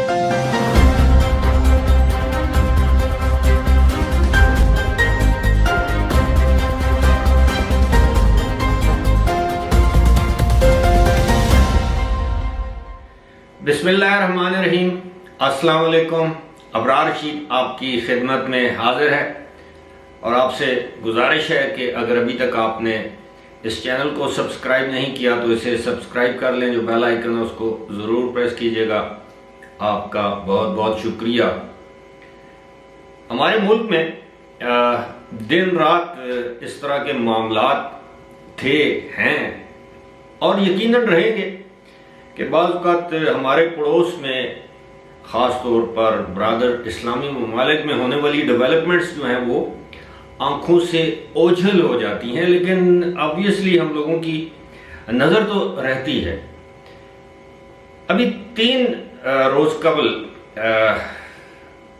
बिस्मिल्लाहिर्रहमानिर्रहीम। अस्सलाम वालेकुम। अबरार रशीद आपकी खिदमत में हाजिर है और आपसे गुजारिश है कि अगर अभी तक आपने इस चैनल को सब्सक्राइब नहीं किया तो इसे सब्सक्राइब कर लें। जो बेल आइकन है उसको ज़रूर प्रेस कीजिएगा। आपका बहुत बहुत शुक्रिया। हमारे मुल्क में दिन रात इस तरह के मामलात थे, हैं और यकीनन रहेंगे कि बाज़ औक़ात हमारे पड़ोस में ख़ास तौर पर ब्रादर इस्लामी ममालिक में होने वाली डेवलपमेंट्स जो हैं वो आंखों से ओझल हो जाती हैं, लेकिन ऑब्वियसली हम लोगों की नज़र तो रहती है। अभी 3 रोज़ कबल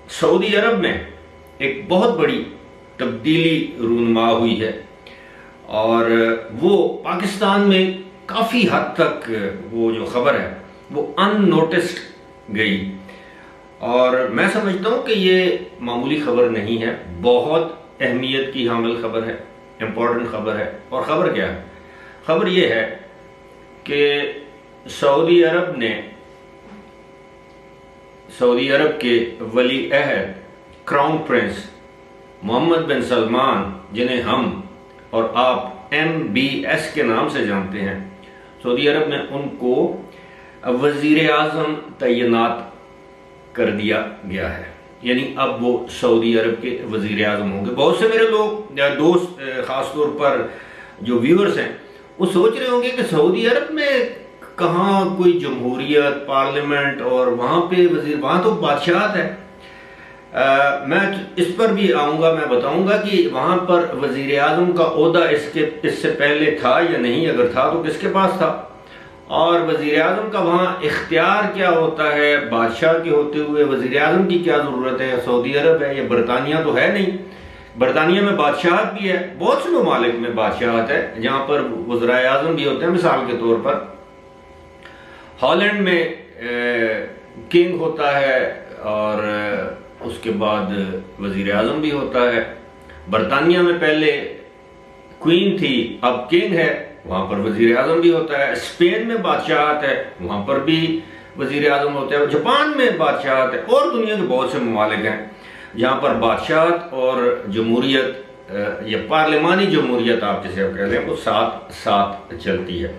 सऊदी अरब में एक बहुत बड़ी तब्दीली रूनुमा हुई है और वो पाकिस्तान में काफ़ी हद तक वो जो खबर है वो अननोटिस्ड गई और मैं समझता हूँ कि ये मामूली खबर नहीं है, बहुत अहमियत की हामिल खबर है, इम्पोर्टेंट खबर है। और ख़बर क्या है? खबर ये है कि सऊदी अरब के वली अहद क्राउन प्रिंस मोहम्मद बिन सलमान, जिन्हें हम और आप MBS के नाम से जानते हैं, सऊदी अरब में उनको वज़ीर आज़म तैनात कर दिया गया है। यानी अब वो सऊदी अरब के वज़ीर आज़म होंगे। बहुत से मेरे लोग या दोस्त, ख़ास तौर पर जो व्यूअर्स हैं, वो सोच रहे होंगे कि सऊदी अरब में कहाँ कोई जमहूरियत, पार्लियामेंट और वहाँ पे वज़ीर, वहाँ तो बादशाहत है। मैं इस पर भी आऊँगा, मैं बताऊँगा कि वहाँ पर वज़ीर आज़म का ओहदा इससे पहले था या नहीं, अगर था तो किसके पास था, और वज़ीर आज़म का वहाँ इख्तियार क्या होता है। बादशाह के होते हुए वज़ीर आज़म की क्या ज़रूरत है? सऊदी अरब है, ये बरतानिया तो है नहीं। बरतानिया में बादशाहत भी है, बहुत से ममालिक में बादशाहत है जहाँ पर वज़ीर आज़म भी होते हैं। मिसाल के तौर पर हॉलैंड में किंग होता है और उसके बाद वज़ीर आज़म भी होता है। बरतानिया में पहले क्वीन थी, अब किंग है, वहाँ पर वज़ीर आज़म भी होता है। स्पेन में बादशाहत है, वहाँ पर भी वज़ीर आज़म होता है। जापान में बादशाहत है और दुनिया के बहुत से ममालिक हैं जहाँ पर बादशाहत और जमहूरियत या पार्लिमानी जमहूरियत आप जिसे आप कहते हैं वो साथ साथ चलती है।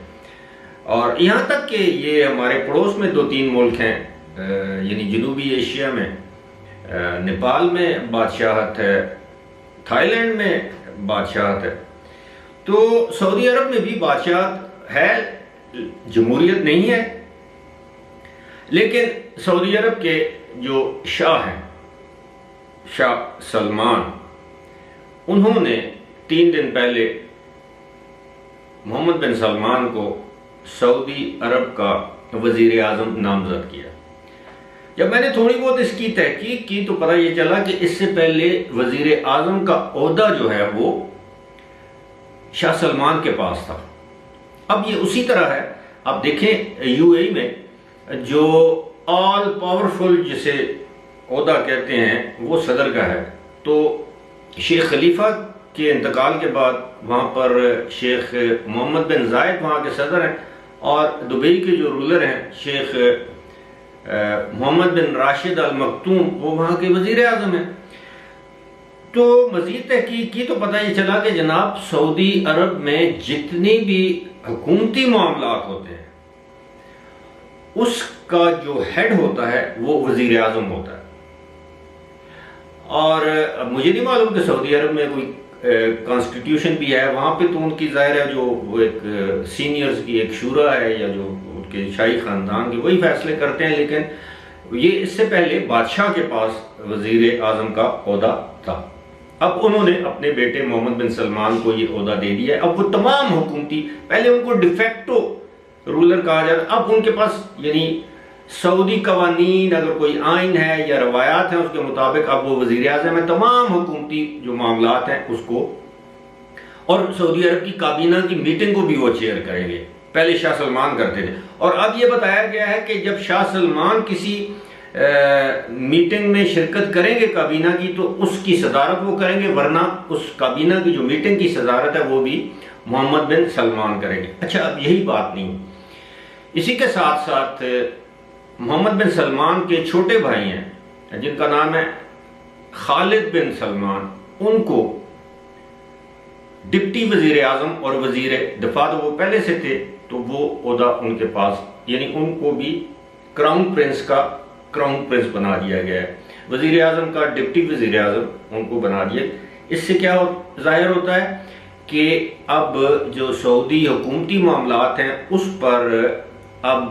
और यहाँ तक कि ये हमारे पड़ोस में 2-3 मुल्क हैं, यानी जनूबी एशिया में नेपाल में बादशाहत है, थाईलैंड में बादशाहत है। तो सऊदी अरब में भी बादशाहत है, जमहूरियत नहीं है। लेकिन सऊदी अरब के जो शाह हैं, शाह सलमान, उन्होंने 3 दिन पहले मोहम्मद बिन सलमान को सऊदी अरब का वज़ीर आज़म नामज़द किया। जब मैंने थोड़ी बहुत इसकी तहकीक की तो पता ये चला कि इससे पहले वज़ीर आज़म का ओहदा जो है वो शाह सलमान के पास था। अब ये उसी तरह है। आप देखें UAE में जो ऑल पावरफुल जिसे ओहदा कहते हैं वो सदर का है। तो शेख खलीफा के इंतकाल के बाद वहाँ पर शेख मोहम्मद बिन जायद वहाँ के सदर हैं और दुबई के जो रूलर हैं शेख मोहम्मद बिन राशिद अल मखतूम, वो वहाँ के वज़ीर आज़म हैं। तो मज़ीद तहकीक की तो पता ये चला कि जनाब सऊदी अरब में जितने भी हुकूमती मामलात होते हैं उसका जो हेड होता है वो वज़ीर आज़म होता है। और मुझे नहीं मालूम कि सऊदी अरब में कोई कॉन्स्टिट्यूशन भी है। वहाँ पे तो उनकी ज़ाहिर है जो वो एक सीनियर्स की एक शूरा है या जो उनके शाही ख़ानदान के वही फैसले करते हैं। लेकिन ये इससे पहले बादशाह के पास वज़ीर आज़म का ओहदा था। अब उन्होंने अपने बेटे मोहम्मद बिन सलमान को ये ओहदा दे दिया है। अब वो तमाम हुकूमती, पहले उनको डिफेक्टो रूलर कहा जाता, अब उनके पास यानी सऊदी कवानीन, अगर कोई आइन है या रवायात है उसके मुताबिक अब वो वज़ीर आज़म है। तमाम हुकूमती जो मामलात हैं उसको, और सऊदी अरब की काबीना की मीटिंग को भी वो चेयर करेंगे। पहले शाह सलमान करते थे और अब ये बताया गया है कि जब शाह सलमान किसी मीटिंग में शिरकत करेंगे काबीना की तो उसकी सदारत वो करेंगे, वरना उस काबीना की जो मीटिंग की सदारत है वो भी मोहम्मद बिन सलमान करेंगे। अच्छा, अब यही बात नहीं, इसी के साथ साथ मोहम्मद बिन सलमान के छोटे भाई हैं जिनका नाम है खालिद बिन सलमान, उनको डिप्टी वजीर आजम और वजीर दफा तो वो पहले से थे, तो वो ओहदा उनके पास, यानी उनको भी क्राउन प्रिंस बना दिया गया है। वजीर आजम का डिप्टी वजीर आजम उनको बना दिया। इससे क्या जाहिर होता है कि अब जो सऊदी हुकूमती मामलात हैं उस पर अब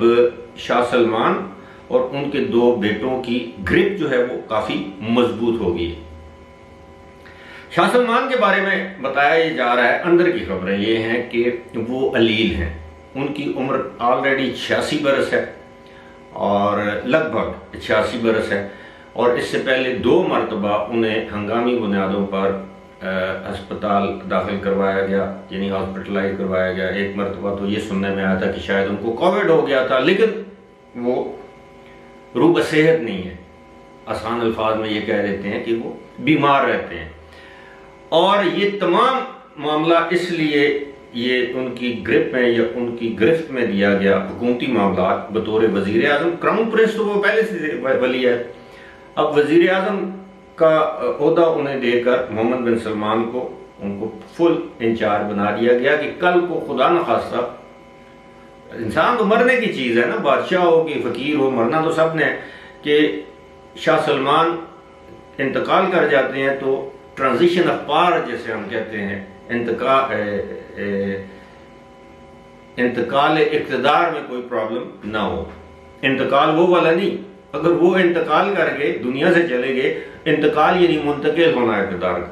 शाह सलमान और उनके दो बेटों की ग्रिप जो है वो काफी मजबूत हो गई है। शाह सलमान के बारे में बताया जा रहा है, अंदर की खबरें ये हैं कि वो अलील हैं, उनकी उम्र ऑलरेडी 86 बरस है और लगभग 86 बरस है, और इससे पहले 2 मरतबा उन्हें हंगामी बुनियादों पर अस्पताल दाखिल करवाया गया, यानी हॉस्पिटलाइज करवाया गया। एक मरतबा तो ये सुनने में आया था कि शायद उनको कोविड हो गया था, लेकिन वो रूब सेहत नहीं है, आसान अल्फाज में ये कह देते हैं कि वो बीमार रहते हैं। और ये तमाम मामला इसलिए ये उनकी ग्रिप में या उनकी गिरफ्त में दिया गया, हुकूमती मामला बतौर वजीर आजम। क्राउन प्रिंस तो वो पहले से वली है, अब वजीर आजम का ओहदा उन्हें देकर मोहम्मद बिन सलमान को उनको फुल इंचार्ज बना दिया गया कि कल को खुदा न खास्ता, इंसान तो मरने की चीज़ है ना, बादशाह हो कि फ़कीर हो, मरना तो सब ने, कि शाह सलमान इंतकाल कर जाते हैं तो ट्रांजिशन ऑफ पावर जैसे हम कहते हैं, इंतकाल इक़्तिदार में कोई प्रॉब्लम ना हो। इंतकाल वो वाला नहीं, अगर वो इंतकाल करके दुनिया से चले गए, इंतकाल यानी मुंतकिल होना इक़्तिदार का।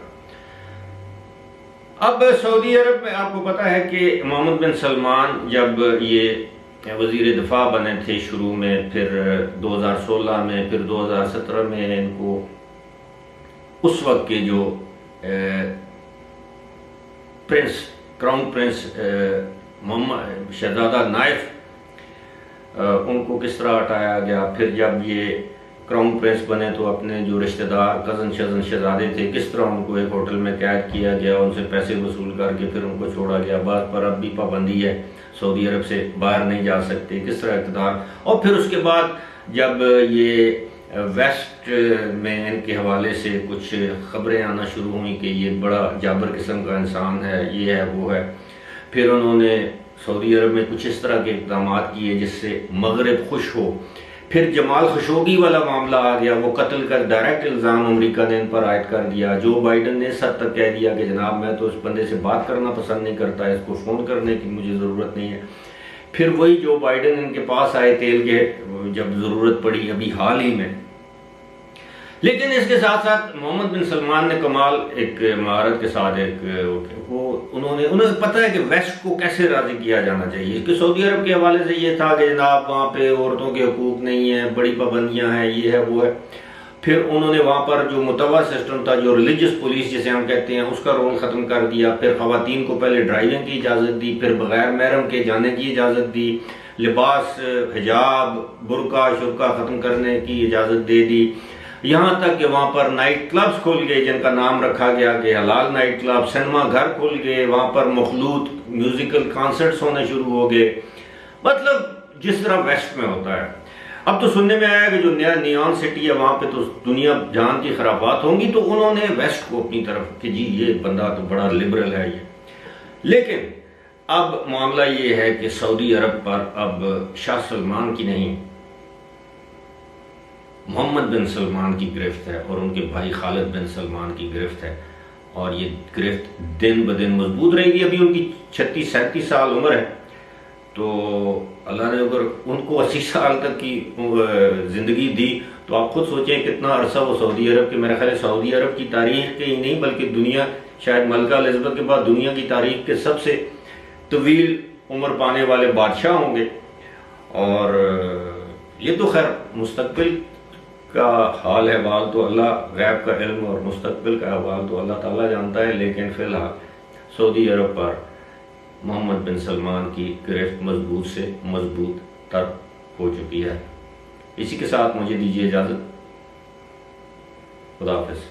अब सऊदी अरब में आपको पता है कि मोहम्मद बिन सलमान जब ये वजीर दफा बने थे शुरू में, फिर 2016 में, फिर 2017 में इनको उस वक्त के जो क्राउन प्रिंस मोहम्मद शहजादा नाइफ, उनको किस तरह हटाया गया। फिर जब ये क्राउन प्रिंस बने तो अपने जो रिश्तेदार कज़न शहजादे थे, किस तरह उनको एक होटल में कैद किया गया, उनसे पैसे वसूल करके फिर उनको छोड़ा गया। बात पर अब भी पाबंदी है, सऊदी अरब से बाहर नहीं जा सकते, किस तरह इक़्तिदार। और फिर उसके बाद जब ये वेस्ट में इनके हवाले से कुछ खबरें आना शुरू हुई कि ये बड़ा जाबर किस्म का इंसान है, ये है वो है, फिर उन्होंने सऊदी अरब में कुछ इस तरह के इक़दाम किए जिससे मगरब खुश हो। फिर जमाल खशोगी वाला मामला आ गया, वो कत्ल का डायरेक्ट इल्ज़ाम अमेरिका ने इन पर आयद कर दिया। जो बाइडन ने इस हद तक कह दिया कि जनाब मैं तो इस बंदे से बात करना पसंद नहीं करता, इसको फ़ोन करने की मुझे ज़रूरत नहीं है। फिर वही जो बाइडन इनके पास आए तेल के जब ज़रूरत पड़ी अभी हाल ही में। लेकिन इसके साथ साथ मोहम्मद बिन सलमान ने कमाल एक महारत के साथ उन्हें पता है कि वेस्ट को कैसे राजी किया जाना चाहिए। कि सऊदी अरब के हवाले से ये था कि जनाब वहाँ पे औरतों के हकूक नहीं है, बड़ी पाबंदियाँ हैं, ये है वो है। फिर उन्होंने वहाँ पर जो मुतवा सिस्टम था, जो रिलीजियस पुलिस जिसे हम कहते हैं, उसका रोल ख़त्म कर दिया। फिर ख़वातीन को पहले ड्राइविंग की इजाज़त दी, फिर बग़ैर महरम के जाने की इजाज़त दी, लिबास हिजाब बुर्का शुर्का ख़त्म करने की इजाज़त दे दी। यहाँ तक कि वहाँ पर नाइट क्लब्स खुल गए जिनका नाम रखा गया कि हलाल नाइट क्लब। सिनेमा घर खुल गए, वहाँ पर मखलूत म्यूजिकल कॉन्सर्ट्स होने शुरू हो गए, मतलब जिस तरह वेस्ट में होता है। अब तो सुनने में आया कि जो नया नियॉन सिटी है वहाँ पे तो दुनिया जहान की खराबात होंगी, तो उन्होंने वेस्ट को अपनी तरफ कि जी ये बंदा तो बड़ा लिबरल है ये। लेकिन अब मामला ये है कि सऊदी अरब पर अब शाह सलमान की नहीं, मोहम्मद बिन सलमान की गिरफ्त है और उनके भाई खालिद बिन सलमान की गिरफ्त है। और ये गिरफ्त दिन ब दिन मजबूत रहेगी। अभी उनकी 36-37 साल उम्र है, तो अल्लाह ने अगर उनको 80 साल तक की ज़िंदगी दी तो आप खुद सोचें कितना अरसा वो सऊदी अरब के, मेरा ख्याल है सऊदी अरब की तारीख के ही नहीं बल्कि दुनिया, शायद मलका एलिज़ाबेथ के बाद दुनिया की तारीख के सबसे तवील उम्र पाने वाले बादशाह होंगे। और ये तो खैर मुस्तकबिल का हाल है वाल तो अल्लाह, गैब का इल्म और मुस्तकबिल का हाल तो अल्लाह ताला जानता है। लेकिन फ़िलहाल सऊदी अरब पर मोहम्मद बिन सलमान की गिरफ्त मजबूत से मजबूत तर हो चुकी है। इसी के साथ मुझे दीजिए इजाज़त। खुदा हाफिज़।